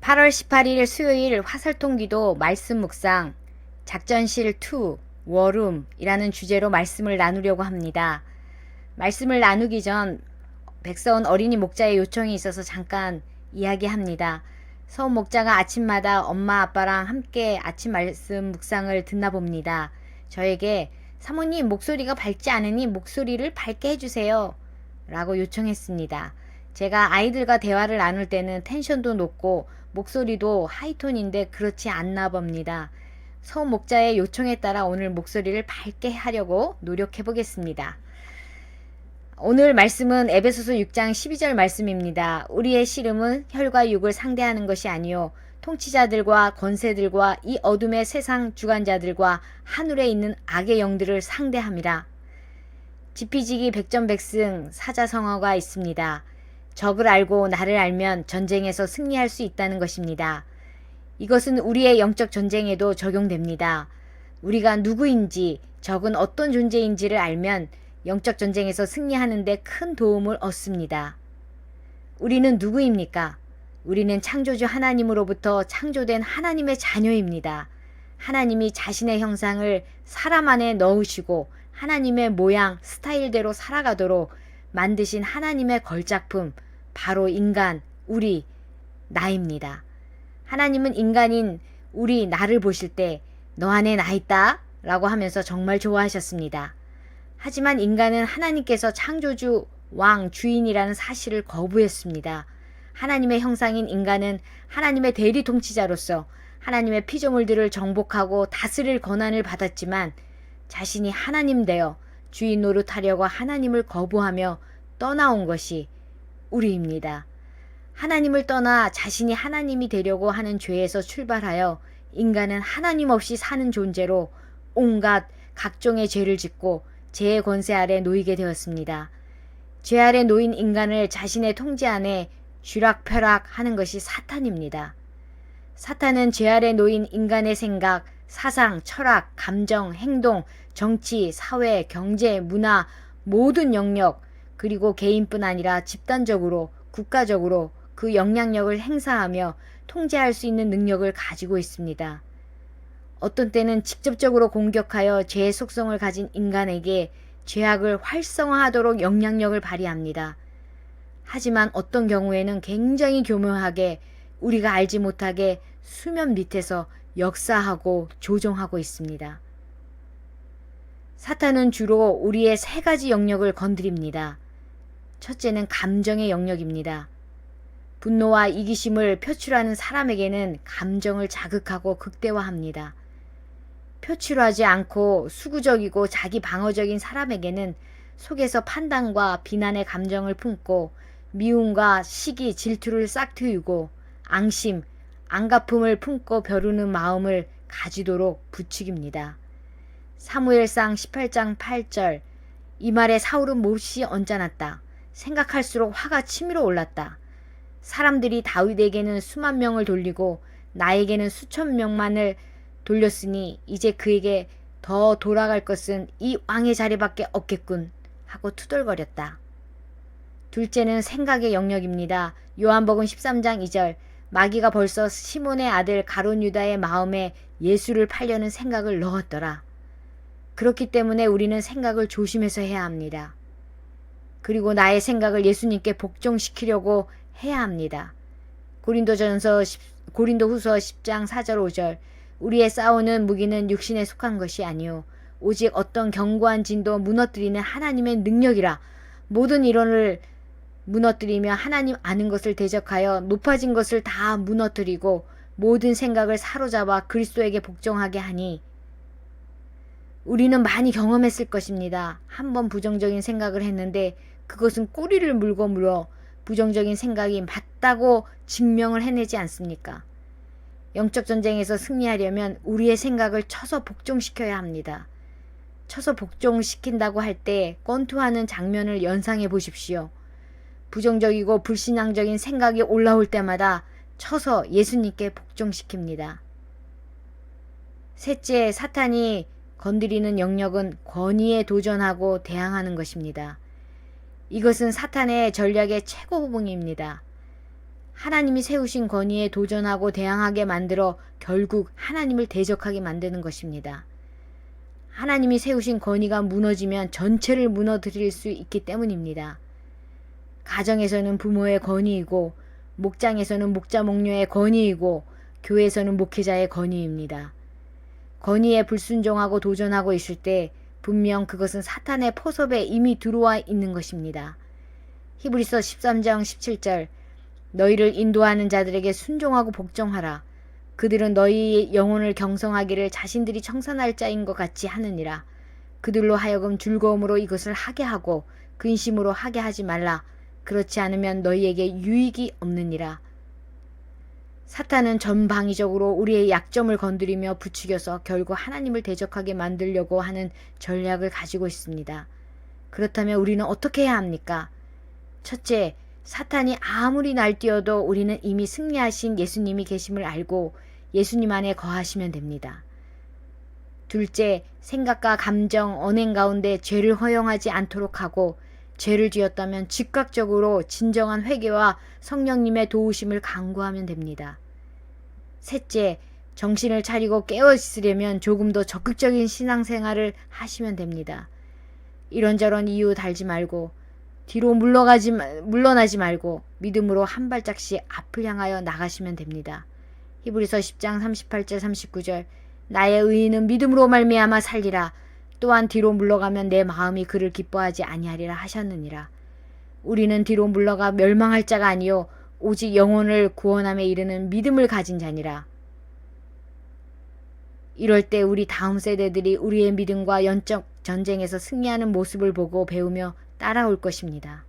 8월 18일 수요일 화살통기도 말씀 묵상 작전실 2 워룸이라는 주제로 말씀을 나누려고 합니다. 말씀을 나누기 전 백서원 어린이 목자의 요청이 있어서 잠깐 이야기합니다. 서원 목자가 아침마다 엄마 아빠랑 함께 아침 말씀 묵상을 듣나 봅니다. 저에게 사모님 목소리가 밝지 않으니 목소리를 밝게 해주세요 라고 요청했습니다. 제가 아이들과 대화를 나눌 때는 텐션도 높고 목소리도 하이톤인데 그렇지 않나 봅니다. 서원 목자의 요청에 따라 오늘 목소리를 밝게 하려고 노력해 보겠습니다. 오늘 말씀은 에베소서 6장 12절 말씀입니다. 우리의 씨름은 혈과 육을 상대하는 것이 아니요 통치자들과 권세들과 이 어둠의 세상 주관자들과 하늘에 있는 악의 영들을 상대함이라. 지피지기 백전백승 사자성어가 있습니다. 적을 알고 나를 알면 전쟁에서 승리할 수 있다는 것입니다. 이것은 우리의 영적 전쟁에도 적용됩니다. 우리가 누구인지, 적은 어떤 존재인지를 알면 영적 전쟁에서 승리하는 데 큰 도움을 얻습니다. 우리는 누구입니까? 우리는 창조주 하나님으로부터 창조된 하나님의 자녀입니다. 하나님이 자신의 형상을 사람 안에 넣으시고 하나님의 모양, 스타일대로 살아가도록 만드신 하나님의 걸작품, 바로 인간, 우리, 나입니다. 하나님은 인간인 우리 나를 보실 때 너 안에 나 있다 라고 하면서 정말 좋아하셨습니다. 하지만 인간은 하나님께서 창조주, 왕, 주인이라는 사실을 거부했습니다. 하나님의 형상인 인간은 하나님의 대리 통치자로서 하나님의 피조물들을 정복하고 다스릴 권한을 받았지만 자신이 하나님 되어 주인 노릇하려고 하나님을 거부하며 떠나온 것이 우리입니다. 하나님을 떠나 자신이 하나님이 되려고 하는 죄에서 출발하여 인간은 하나님 없이 사는 존재로 온갖 각종의 죄를 짓고 죄의 권세 아래 놓이게 되었습니다. 죄 아래 놓인 인간을 자신의 통제 안에 쥐락펴락하는 것이 사탄입니다. 사탄은 죄 아래 놓인 인간의 생각, 사상, 철학, 감정, 행동, 정치, 사회, 경제, 문화, 모든 영역, 그리고 개인뿐 아니라 집단적으로, 국가적으로 그 영향력을 행사하며 통제할 수 있는 능력을 가지고 있습니다. 어떤 때는 직접적으로 공격하여 죄의 속성을 가진 인간에게 죄악을 활성화하도록 영향력을 발휘합니다. 하지만 어떤 경우에는 굉장히 교묘하게 우리가 알지 못하게 수면 밑에서 역사하고 조종하고 있습니다. 사탄은 주로 우리의 세 가지 영역을 건드립니다. 첫째는 감정의 영역입니다. 분노와 이기심을 표출하는 사람에게는 감정을 자극하고 극대화합니다. 표출하지 않고 수구적이고 자기 방어적인 사람에게는 속에서 판단과 비난의 감정을 품고 미움과 시기, 질투를 싹트이고 앙심, 안갚음을 품고 벼르는 마음을 가지도록 부추깁니다. 사무엘상 18장 8절 이 말에 사울은 몹시 언짢았다. 생각할수록 화가 치밀어 올랐다. 사람들이 다윗에게는 수만 명을 돌리고 나에게는 수천 명만을 돌렸으니 이제 그에게 더 돌아갈 것은 이 왕의 자리밖에 없겠군 하고 투덜거렸다. 둘째는 생각의 영역입니다. 요한복음 13장 2절 마귀가 벌써 시몬의 아들 가룟 유다의 마음에 예수를 팔려는 생각을 넣었더라. 그렇기 때문에 우리는 생각을 조심해서 해야 합니다. 그리고 나의 생각을 예수님께 복종시키려고 해야 합니다. 고린도후서 10장 4절 5절 우리의 싸우는 무기는 육신에 속한 것이 아니요 오직 어떤 견고한 진도 무너뜨리는 하나님의 능력이라. 모든 이론을 무너뜨리며 하나님 아는 것을 대적하여 높아진 것을 다 무너뜨리고 모든 생각을 사로잡아 그리스도에게 복종하게 하니. 우리는 많이 경험했을 것입니다. 한번 부정적인 생각을 했는데 그것은 꼬리를 물어 부정적인 생각이 맞다고 증명을 해내지 않습니까? 영적 전쟁에서 승리하려면 우리의 생각을 쳐서 복종시켜야 합니다. 쳐서 복종시킨다고 할 때 권투하는 장면을 연상해 보십시오. 부정적이고 불신앙적인 생각이 올라올 때마다 쳐서 예수님께 복종시킵니다. 셋째, 사탄이 건드리는 영역은 권위에 도전하고 대항하는 것입니다. 이것은 사탄의 전략의 최고봉입니다. 하나님이 세우신 권위에 도전하고 대항하게 만들어 결국 하나님을 대적하게 만드는 것입니다. 하나님이 세우신 권위가 무너지면 전체를 무너뜨릴 수 있기 때문입니다. 가정에서는 부모의 권위이고, 목장에서는 목자 목녀의 권위이고, 교회에서는 목회자의 권위입니다. 권위에 불순종하고 도전하고 있을 때 분명 그것은 사탄의 포섭에 이미 들어와 있는 것입니다. 히브리서 13장 17절 너희를 인도하는 자들에게 순종하고 복종하라. 그들은 너희의 영혼을 경성하기를 자신들이 청산할 자인 것 같이 하느니라. 그들로 하여금 즐거움으로 이것을 하게 하고 근심으로 하게 하지 말라. 그렇지 않으면 너희에게 유익이 없느니라. 사탄은 전방위적으로 우리의 약점을 건드리며 부추겨서 결국 하나님을 대적하게 만들려고 하는 전략을 가지고 있습니다. 그렇다면 우리는 어떻게 해야 합니까? 첫째, 사탄이 아무리 날뛰어도 우리는 이미 승리하신 예수님이 계심을 알고 예수님 안에 거하시면 됩니다. 둘째, 생각과 감정, 언행 가운데 죄를 허용하지 않도록 하고 죄를 지었다면 즉각적으로 진정한 회개와 성령님의 도우심을 간구하면 됩니다. 셋째, 정신을 차리고 깨어 있으려면 조금 더 적극적인 신앙생활을 하시면 됩니다. 이런저런 이유 달지 말고 뒤로 물러나지 말고 믿음으로 한 발짝씩 앞을 향하여 나가시면 됩니다. 히브리서 10장 38절 39절 나의 의인은 믿음으로 말미암아 살리라. 또한 뒤로 물러가면 내 마음이 그를 기뻐하지 아니하리라 하셨느니라. 우리는 뒤로 물러가 멸망할 자가 아니요 오직 영혼을 구원함에 이르는 믿음을 가진 자니라. 이럴 때 우리 다음 세대들이 우리의 믿음과 영적 전쟁에서 승리하는 모습을 보고 배우며 따라올 것입니다.